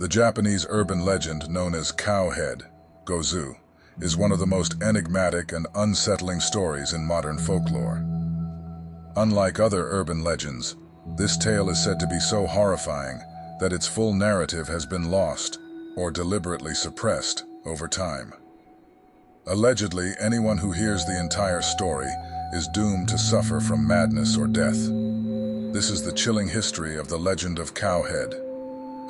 The Japanese urban legend known as Cowhead, Gozu, is one of the most enigmatic and unsettling stories in modern folklore. Unlike other urban legends, this tale is said to be so horrifying that its full narrative has been lost or deliberately suppressed over time. Allegedly, anyone who hears the entire story is doomed to suffer from madness or death. This is the chilling history of the legend of Cowhead,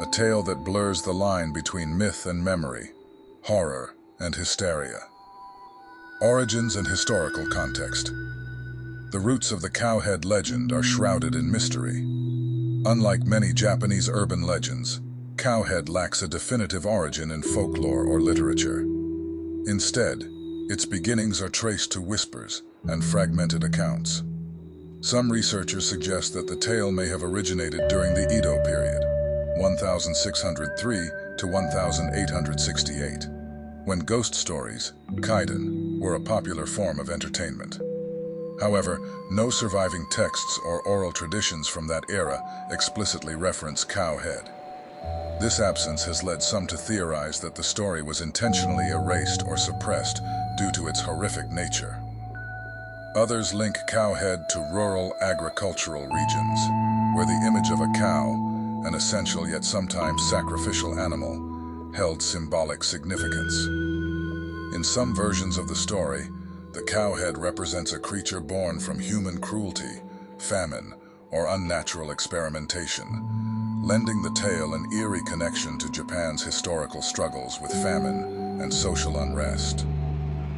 a tale that blurs the line between myth and memory, horror and hysteria. Origins and historical context. The roots of the Cowhead legend are shrouded in mystery. Unlike many Japanese urban legends, Cowhead lacks a definitive origin in folklore or literature. Instead, its beginnings are traced to whispers and fragmented accounts. Some researchers suggest that the tale may have originated during the Edo period, 1603 to 1868, when ghost stories, kaiden, were a popular form of entertainment. However, no surviving texts or oral traditions from that era explicitly reference Cowhead. This absence has led some to theorize that the story was intentionally erased or suppressed due to its horrific nature. Others link Cowhead to rural agricultural regions, where the image of a cow, an essential yet sometimes sacrificial animal, held symbolic significance. In some versions of the story, the Cowhead represents a creature born from human cruelty, famine, or unnatural experimentation, lending the tale an eerie connection to Japan's historical struggles with famine and social unrest.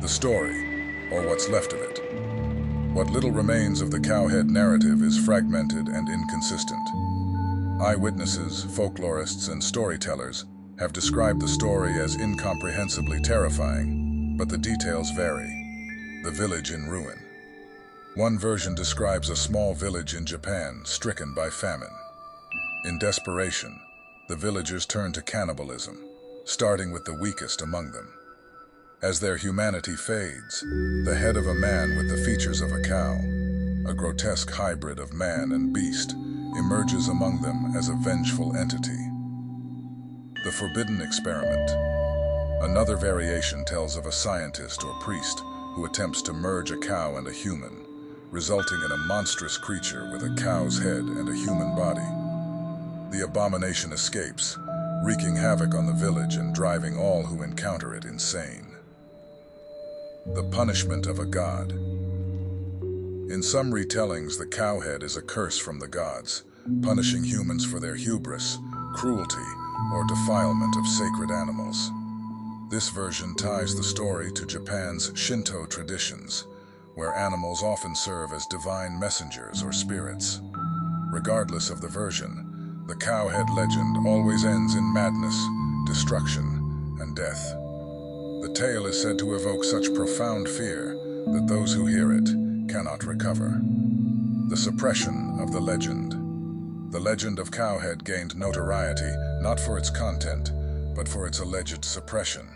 The story, or what's left of it. What little remains of the Cowhead narrative is fragmented and inconsistent. Eyewitnesses, folklorists, and storytellers have described the story as incomprehensibly terrifying, but the details vary. The village in ruin. One version describes a small village in Japan stricken by famine. In desperation, the villagers turn to cannibalism, starting with the weakest among them. As their humanity fades, the head of a man with the features of a cow, a grotesque hybrid of man and beast, emerges among them as a vengeful entity. The Forbidden Experiment. Another variation tells of a scientist or priest who attempts to merge a cow and a human, resulting in a monstrous creature with a cow's head and a human body. The abomination escapes, wreaking havoc on the village and driving all who encounter it insane. The punishment of a god. In some retellings, the Cowhead is a curse from the gods, punishing humans for their hubris, cruelty, or defilement of sacred animals. This version ties the story to Japan's Shinto traditions, where animals often serve as divine messengers or spirits. Regardless of the version, the Cowhead legend always ends in madness, destruction, and death. The tale is said to evoke such profound fear that those who hear it cannot recover. The suppression of the legend. The legend of Cowhead gained notoriety not for its content, but for its alleged suppression.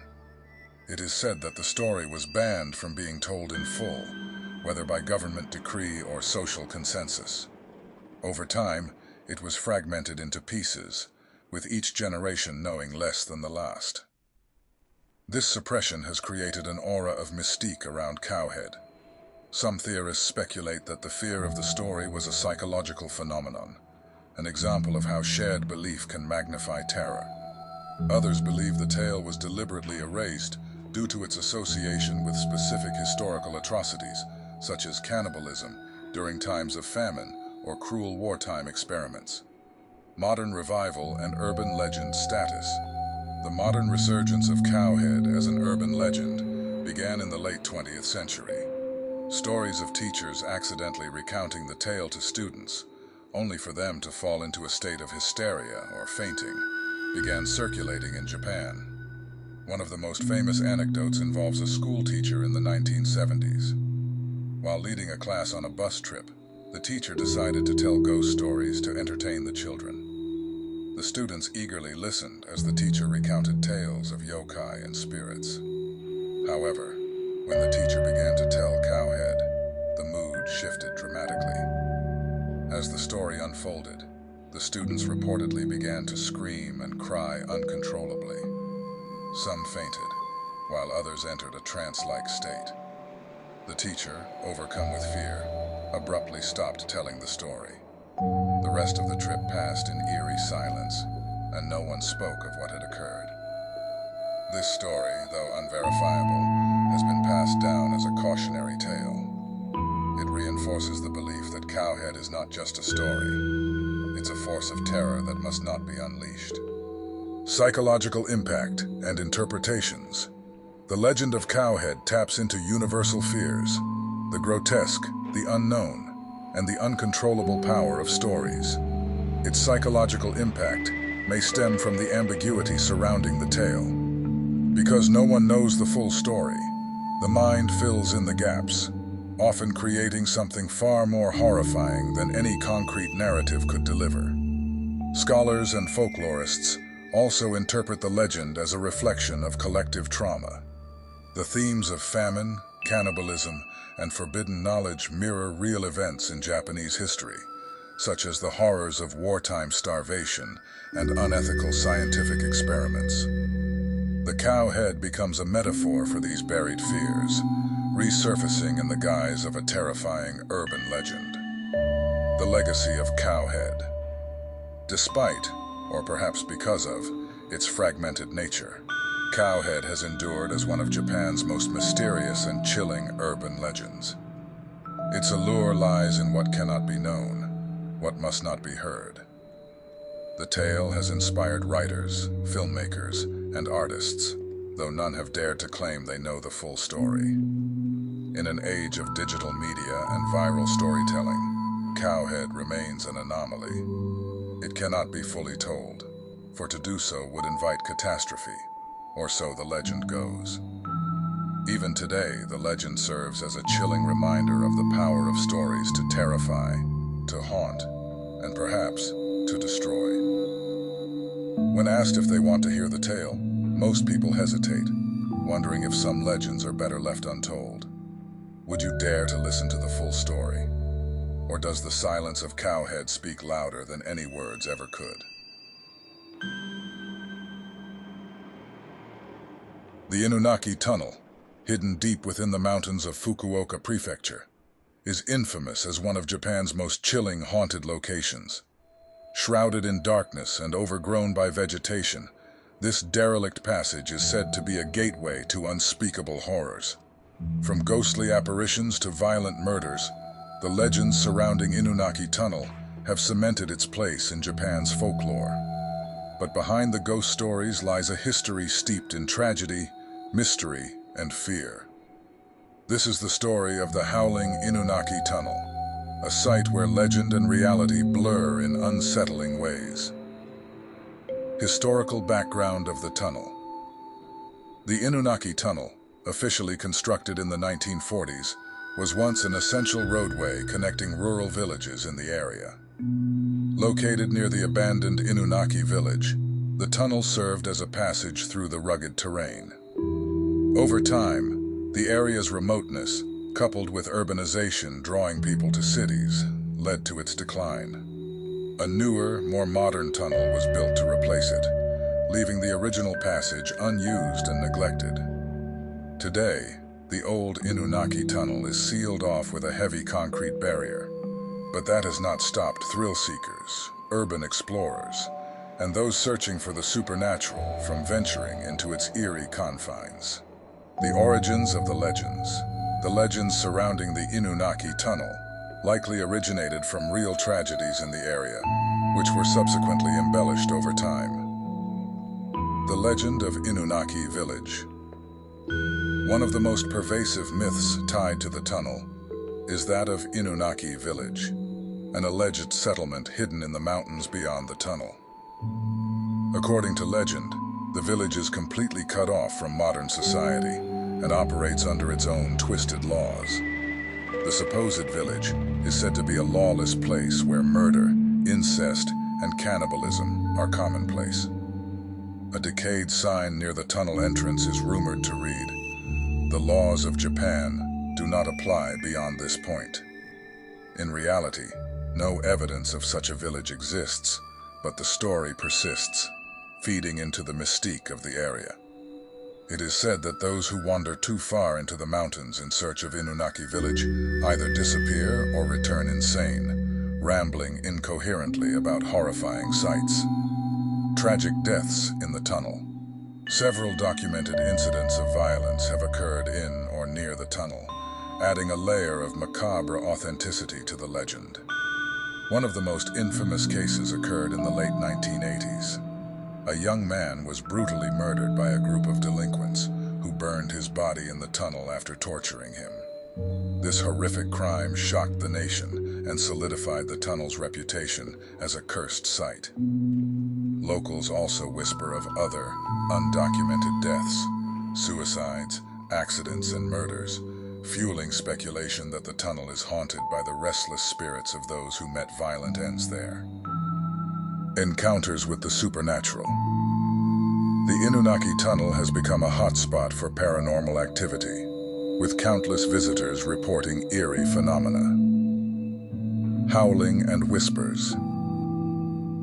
It is said that the story was banned from being told in full, whether by government decree or social consensus. Over time, it was fragmented into pieces, with each generation knowing less than the last. This suppression has created an aura of mystique around Cowhead. Some theorists speculate that the fear of the story was a psychological phenomenon, an example of how shared belief can magnify terror. Others believe the tale was deliberately erased due to its association with specific historical atrocities, such as cannibalism during times of famine or cruel wartime experiments. Modern revival and urban legend status. The modern resurgence of Cowhead as an urban legend began in the late 20th century. Stories of teachers accidentally recounting the tale to students, only for them to fall into a state of hysteria or fainting, began circulating in Japan. One of the most famous anecdotes involves a school teacher in the 1970s. While leading a class on a bus trip, the teacher decided to tell ghost stories to entertain the children. The students eagerly listened as the teacher recounted tales of yokai and spirits. However, when the teacher began to tell Cowhead, the mood shifted dramatically. As the story unfolded, the students reportedly began to scream and cry uncontrollably. Some fainted, while others entered a trance-like state. The teacher, overcome with fear, abruptly stopped telling the story. The rest of the trip passed in eerie silence, and no one spoke of what had occurred. This story, though unverifiable, has been passed down as a cautionary tale. It reinforces the belief that Cowhead is not just a story. It's a force of terror that must not be unleashed. Psychological impact and interpretations. The legend of Cowhead taps into universal fears, the grotesque, the unknown, and the uncontrollable power of stories. Its psychological impact may stem from the ambiguity surrounding the tale. Because no one knows the full story, the mind fills in the gaps, often creating something far more horrifying than any concrete narrative could deliver. Scholars and folklorists also interpret the legend as a reflection of collective trauma. The themes of famine, cannibalism, and forbidden knowledge mirror real events in Japanese history, such as the horrors of wartime starvation and unethical scientific experiments. The Cowhead becomes a metaphor for these buried fears, resurfacing in the guise of a terrifying urban legend. The legacy of Cowhead. Despite, or perhaps because of, its fragmented nature, Cowhead has endured as one of Japan's most mysterious and chilling urban legends. Its allure lies in what cannot be known, what must not be heard. The tale has inspired writers, filmmakers, and artists, though none have dared to claim they know the full story. In an age of digital media and viral storytelling, Cowhead remains an anomaly. It cannot be fully told, for to do so would invite catastrophe, or so the legend goes. Even today, the legend serves as a chilling reminder of the power of stories to terrify, to haunt, and perhaps to destroy. When asked if they want to hear the tale, most people hesitate, wondering if some legends are better left untold. Would you dare to listen to the full story? Or does the silence of Cowhead speak louder than any words ever could? The Inunaki Tunnel, hidden deep within the mountains of Fukuoka Prefecture, is infamous as one of Japan's most chilling haunted locations. Shrouded in darkness and overgrown by vegetation, this derelict passage is said to be a gateway to unspeakable horrors. From ghostly apparitions to violent murders, the legends surrounding Inunaki Tunnel have cemented its place in Japan's folklore. But behind the ghost stories lies a history steeped in tragedy, mystery, and fear. This is the story of the Howling Inunaki Tunnel, a site where legend and reality blur in unsettling ways. Historical background of the tunnel. The Inunaki Tunnel, officially constructed in the 1940s, was once an essential roadway connecting rural villages in the area. Located near the abandoned Inunaki village, the tunnel served as a passage through the rugged terrain. Over time, the area's remoteness, coupled with urbanization drawing people to cities, led to its decline. A newer, more modern tunnel was built to replace it, leaving the original passage unused and neglected. Today, the old Inunaki Tunnel is sealed off with a heavy concrete barrier. But that has not stopped thrill seekers, urban explorers, and those searching for the supernatural from venturing into its eerie confines. The origins of the legends. The legends surrounding the Inunaki Tunnel likely originated from real tragedies in the area, which were subsequently embellished over time. The legend of Inunaki Village. One of the most pervasive myths tied to the tunnel is that of Inunaki Village, an alleged settlement hidden in the mountains beyond the tunnel. According to legend, the village is completely cut off from modern society and operates under its own twisted laws. The supposed village is said to be a lawless place where murder, incest, and cannibalism are commonplace. A decayed sign near the tunnel entrance is rumored to read, "The laws of Japan do not apply beyond this point." In reality, No evidence of such a village exists, but the story persists, feeding into the mystique of the area. It is said that those who wander too far into the mountains in search of Inunaki Village either disappear or return insane, rambling incoherently about horrifying sights. Tragic deaths in the tunnel. Several documented incidents of violence have occurred in or near the tunnel, adding a layer of macabre authenticity to the legend. One of the most infamous cases occurred in the late 1980s. A young man was brutally murdered by a group of delinquents who burned his body in the tunnel after torturing him. This horrific crime shocked the nation and solidified the tunnel's reputation as a cursed site. Locals also whisper of other, undocumented deaths, suicides, accidents, and murders, fueling speculation that the tunnel is haunted by the restless spirits of those who met violent ends there. Encounters with the supernatural. The Inunaki Tunnel has become a hotspot for paranormal activity, with countless visitors reporting eerie phenomena. Howling and whispers.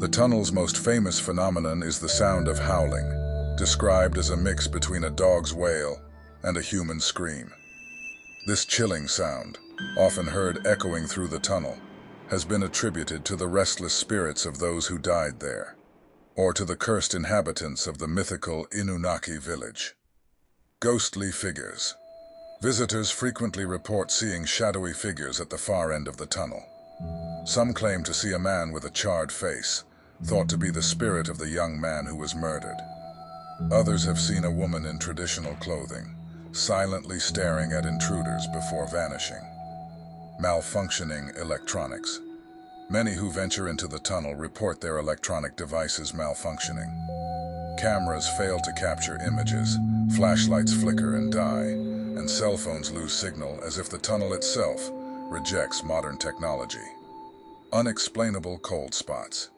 The tunnel's most famous phenomenon is the sound of howling, described as a mix between a dog's wail and a human scream. This chilling sound, often heard echoing through the tunnel, has been attributed to the restless spirits of those who died there, or to the cursed inhabitants of the mythical Inunaki village. Ghostly figures. Visitors frequently report seeing shadowy figures at the far end of the tunnel. Some claim to see a man with a charred face, thought to be the spirit of the young man who was murdered. Others have seen a woman in traditional clothing, silently staring at intruders before vanishing. Malfunctioning electronics. Many who venture into the tunnel report their electronic devices malfunctioning. Cameras fail to capture images, flashlights flicker and die, and cell phones lose signal as if the tunnel itself rejects modern technology. Unexplainable cold spots.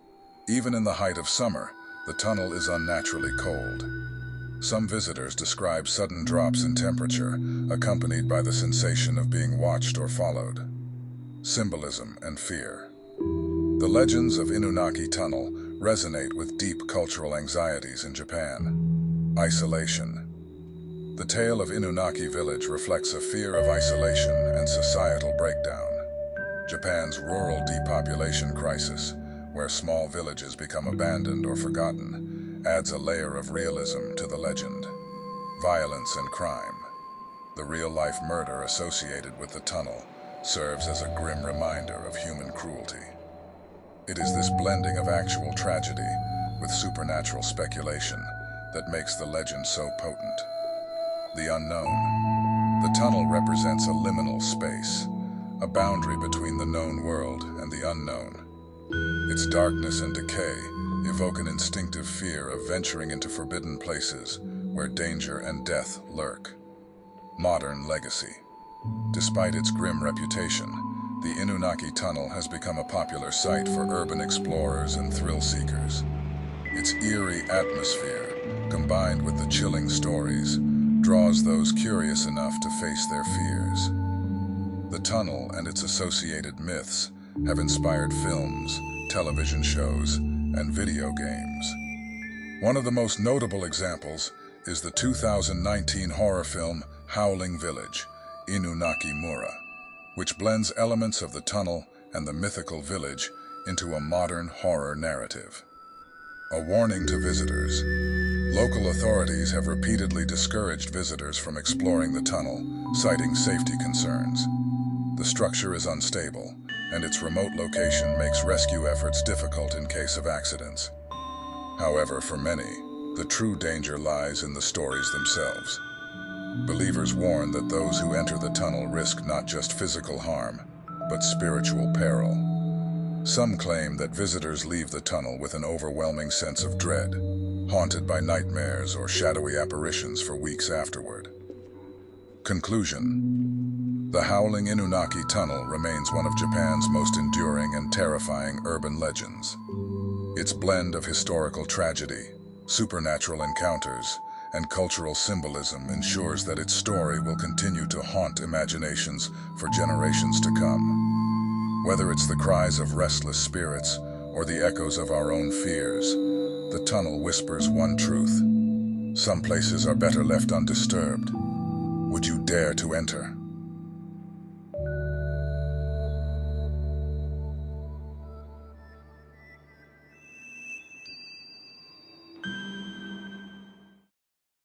Even in the height of summer, the tunnel is unnaturally cold. Some visitors describe sudden drops in temperature, accompanied by the sensation of being watched or followed. Symbolism and fear. The legends of Inunaki Tunnel resonate with deep cultural anxieties in Japan. Isolation. The tale of Inunaki Village reflects a fear of isolation and societal breakdown. Japan's rural depopulation crisis, where small villages become abandoned or forgotten, adds a layer of realism to the legend. Violence and crime. The real-life murder associated with the tunnel serves as a grim reminder of human cruelty. It is this blending of actual tragedy with supernatural speculation that makes the legend so potent. The unknown. The tunnel represents a liminal space, a boundary between the known world and the unknown. Its darkness and decay evoke an instinctive fear of venturing into forbidden places where danger and death lurk. Modern legacy. Despite its grim reputation, the Inunaki Tunnel has become a popular site for urban explorers and thrill seekers. Its eerie atmosphere, combined with the chilling stories, draws those curious enough to face their fears. The tunnel and its associated myths have inspired films, television shows, and video games. One of the most notable examples is the 2019 horror film Howling Village, Inunaki Mura, which blends elements of the tunnel and the mythical village into a modern horror narrative. A warning to visitors. Local authorities have repeatedly discouraged visitors from exploring the tunnel, citing safety concerns. The structure is unstable, and its remote location makes rescue efforts difficult in case of accidents. However, for many, the true danger lies in the stories themselves. Believers warn that those who enter the tunnel risk not just physical harm, but spiritual peril. Some claim that visitors leave the tunnel with an overwhelming sense of dread, haunted by nightmares or shadowy apparitions for weeks afterward. Conclusion. The Howling Inunaki Tunnel remains one of Japan's most enduring and terrifying urban legends. Its blend of historical tragedy, supernatural encounters, and cultural symbolism ensures that its story will continue to haunt imaginations for generations to come. Whether it's the cries of restless spirits or the echoes of our own fears, the tunnel whispers one truth. Some places are better left undisturbed. Would you dare to enter?